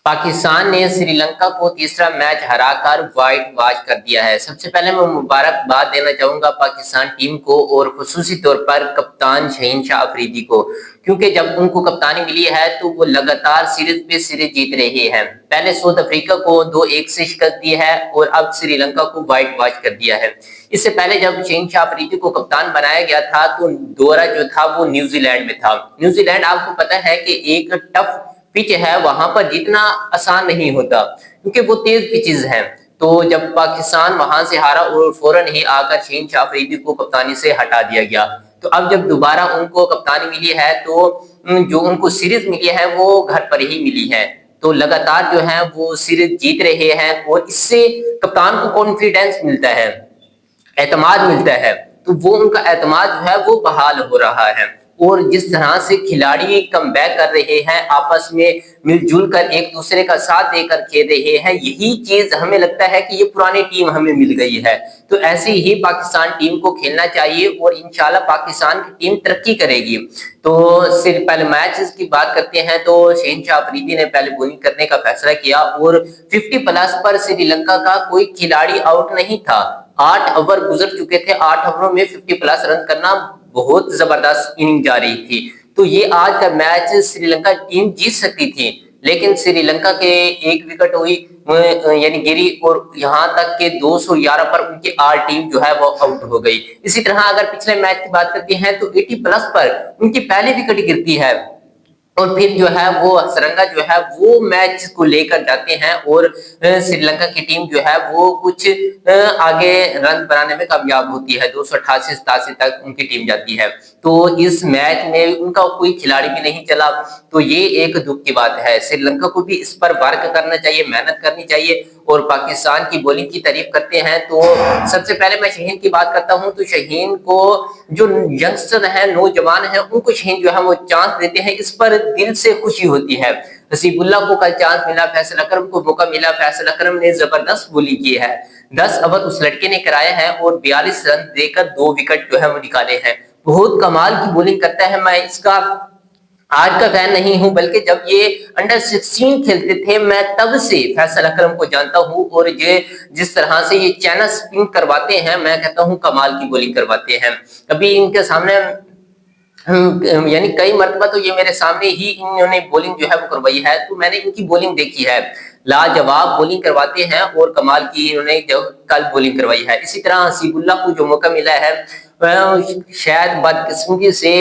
पाकिस्तान ने श्रीलंका को तीसरा मैच हराकर व्हाइट वॉश कर दिया है। सबसे पहले मैं मुबारकबाद देना चाहूंगा पाकिस्तान टीम को और खुसूसी तौर पर कप्तान शहीन शाह अफरीदी को, क्योंकि जब उनको कप्तानी मिली है तो वो लगातार सीरीज पे सीरीज जीत रहे हैं। पहले साउथ अफ्रीका को 2-1 से शिकस्त दी है और अब श्रीलंका को व्हाइट वॉश कर दिया है। इससे पहले जब शहीन शाह अफरीदी को कप्तान बनाया गया था तो दौरा जो था वो न्यूजीलैंड में था। न्यूजीलैंड आपको पता है कि एक टफ पिच है, वहां पर जीतना आसान नहीं होता क्योंकि वो तेज पिचेस हैं। तो जब पाकिस्तान वहां से हारा और फौरन ही आकर शहीन शाह अफरीदी को कप्तानी से हटा दिया गया, तो अब जब दोबारा उनको कप्तानी मिली है तो जो उनको सीरीज मिली है वो घर पर ही मिली है। तो लगातार जो है वो सीरीज जीत रहे हैं और इससे कप्तान को कॉन्फिडेंस मिलता है, एतमाद मिलता है, तो वो उनका एतमाद जो है वो बहाल हो रहा है। और जिस तरह से खिलाड़ी कम बैक कर रहे हैं, आपस में मिलजुल कर एक दूसरे का साथ देकर खेल रहे हैं, यही चीज हमें लगता है कि ये पुरानी टीम हमें मिल गई है। तो ऐसे ही पाकिस्तान टीम को खेलना चाहिए और इंशाल्लाह पाकिस्तान की टीम तरक्की करेगी। तो सिर्फ पहले मैच की बात करते हैं तो शहीन शाह अफरीदी ने पहले बॉलिंग करने का फैसला किया और 50+ पर श्रीलंका का कोई खिलाड़ी आउट नहीं था। 8 ओवर गुजर चुके थे, 8 ओवरों में 50+ रन करना बहुत जबरदस्त इनिंग जा रही थी। तो ये आज का मैच श्रीलंका टीम जीत सकती थी, लेकिन श्रीलंका के एक विकेट हुई यानी गिरी और यहाँ तक के 211 पर उनकी आल टीम जो है वो आउट हो गई। इसी तरह अगर पिछले मैच की बात करते हैं तो 80+ पर उनकी पहली विकेट गिरती है और फिर जो है वो हसरंगा जो है वो मैच को लेकर जाते हैं और श्रीलंका की टीम जो है वो कुछ आगे रन बनाने में कामयाब होती है। 288-87 तक उनकी टीम जाती है। तो इस मैच में उनका कोई खिलाड़ी भी नहीं चला, तो ये एक दुख की बात है। श्रीलंका को भी इस पर वर्क करना चाहिए, मेहनत करनी चाहिए। और पाकिस्तान की बॉलिंग की तारीफ करते हैं तो सबसे पहले मैं शहीन की बात करता हूं, तो शहीन को जो यंगस्टर है, नौजवान है, उनको शहीन जो है वो चांस देते हैं, इस पर दिल से खुशी होती है। हसीबुल्ला को कल चांस मिला, फैसल अकरम को मौका मिला, फैसल अकरम ने जबरदस्त बॉलिंग की है। 10 ओवर उस लड़के ने कराया है और 42 रन देकर 2 विकेट जो है वो निकाले हैं। बहुत कमाल की बॉलिंग करता है। मैं इसका आज का फैन नहीं हूं, बल्कि जब ये अंडर 16 खेलते थे मैं तब से फैसल अकरम को जानता हूं और ये जिस तरह से ये चैनल स्पिन करवाते हैं, मैं कहता हूं कमाल की बॉलिंग करवाते हैं। कभी इनके सामने यानी कई मरतबा तो ये मेरे सामने ही इन्होंने बॉलिंग जो है वो करवाई है, तो मैंने इनकी बॉलिंग देखी है। लाजवाब बॉलिंग करवाते हैं और कमाल की इन्होंने जो कल बॉलिंग करवाई है। इसी तरह हसीबुल्ला को जो मौका मिला है, शायद बदकिस्मती से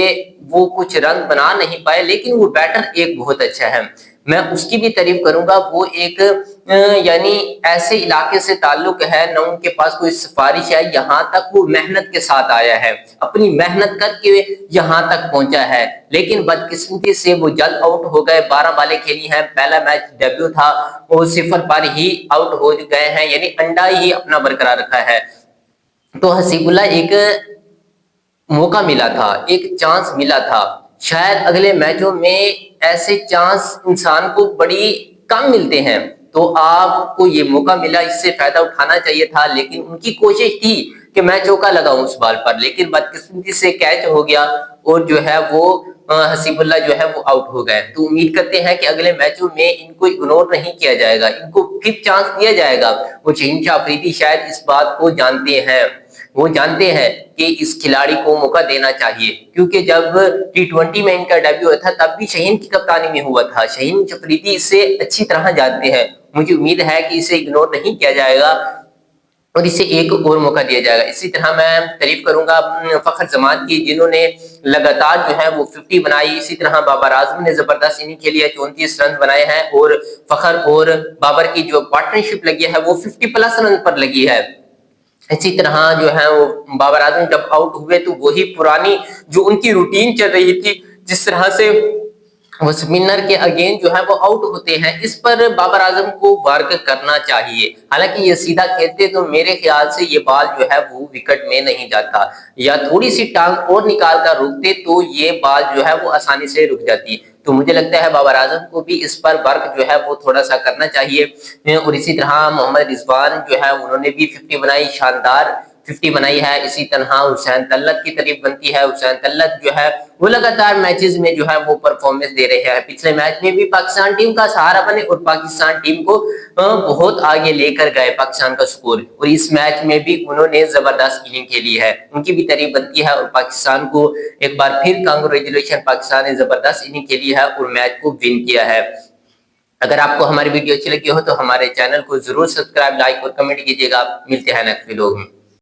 वो कुछ रन बना नहीं पाए, लेकिन वो बैटर एक बहुत अच्छा है, मैं उसकी भी तारीफ करूंगा। वो एक यानी ऐसे इलाके से ताल्लुक है, न उनके पास कोई सिफारिश है, यहाँ तक वो मेहनत के साथ आया है, अपनी मेहनत करके यहाँ तक पहुंचा है। लेकिन बदकिस्मती से वो जल्द आउट हो गए। 12 बालें खेली हैं, पहला मैच डेब्यू था और 0 पर ही आउट हो गए हैं, यानी अंडा ही अपना बरकरार रखा है। तो हसीबुल्ला एक मौका मिला था, एक चांस मिला था, शायद अगले मैचों में ऐसे चांस इंसान को बड़ी कम मिलते हैं। तो आपको ये मौका मिला, इससे फायदा उठाना चाहिए था, लेकिन उनकी कोशिश थी कि मैं चौका लगाऊं उस बॉल पर, लेकिन बदकिस्मती से कैच हो गया और जो है वो हसीबुल्ला जो है वो आउट हो गए। तो उम्मीद करते हैं कि अगले मैचों में इनको इग्नोर नहीं किया जाएगा, इनको फिर चांस दिया जाएगा। वो शहीन शाह अफरीदी शायद इस बात को जानते हैं, वो जानते हैं कि इस खिलाड़ी को मौका देना चाहिए, क्योंकि जब T20 में इनका डेब्यू हुआ था तब भी शहीन की कप्तानी में हुआ था। शहीन अफरीदी इसे अच्छी तरह जानते हैं। मुझे उम्मीद है कि इसे इग्नोर नहीं किया जाएगा और इसे एक और मौका दिया जाएगा। इसी तरह मैं तारीफ करूंगा फखर जमान की, जिन्होंने लगातार जो है वो 50 बनाई। इसी तरह बाबर आजम ने जबरदस्त इनिंग खेली है, 34 रन बनाए हैं और फखर और बाबर की जो पार्टनरशिप लगी है वो 50+ रन पर लगी है। इसी तरह जो है वो बाबर आजम जब आउट हुए तो वही पुरानी जो उनकी रूटीन चल रही थी, जिस तरह से वो स्पिनर के अगेन जो है वो आउट होते हैं, इस पर बाबर आजम को वर्क करना चाहिए। हालांकि ये सीधा खेलते तो मेरे ख्याल से ये बॉल जो है वो विकेट में नहीं जाता, या थोड़ी सी टांग और निकाल कर रुकते तो ये बॉल जो है वो आसानी से रुक जाती। तो मुझे लगता है बाबर आजम को भी इस पर वर्क जो है वो थोड़ा सा करना चाहिए। और इसी तरह मोहम्मद रिजवान जो है उन्होंने भी 50 बनाई, शानदार 50 بنائی ہے، اسی طرح حسین طلعت کی تعریف بنتی ہے۔ حسین طلعت جو ہے وہ لگاتار میچز میں جو ہے وہ پرفارمنس دے رہے ہیں، پچھلے میچ میں بھی پاکستان ٹیم کا سہارا بنے اور پاکستان ٹیم کو بہت آگے لے کر گئے پاکستان کا سکور، اور اس میچ میں بھی انہوں نے زبردست اننگ کھیلی ہے، ان کی بھی تعریف بنتی ہے، اور پاکستان کو ایک بار پھر کانگریچولیشن، پاکستان نے زبردست اننگ کھیلی ہے اور میچ کو ون کیا ہے۔ اگر آپ کو ہماری ویڈیو اچھی لگی ہو تو ہمارے چینل کو ضرور سبسکرائب، لائک اور کمنٹ کیجیے گا۔ ملتے ہیں نیکسٹ ویڈیو میں۔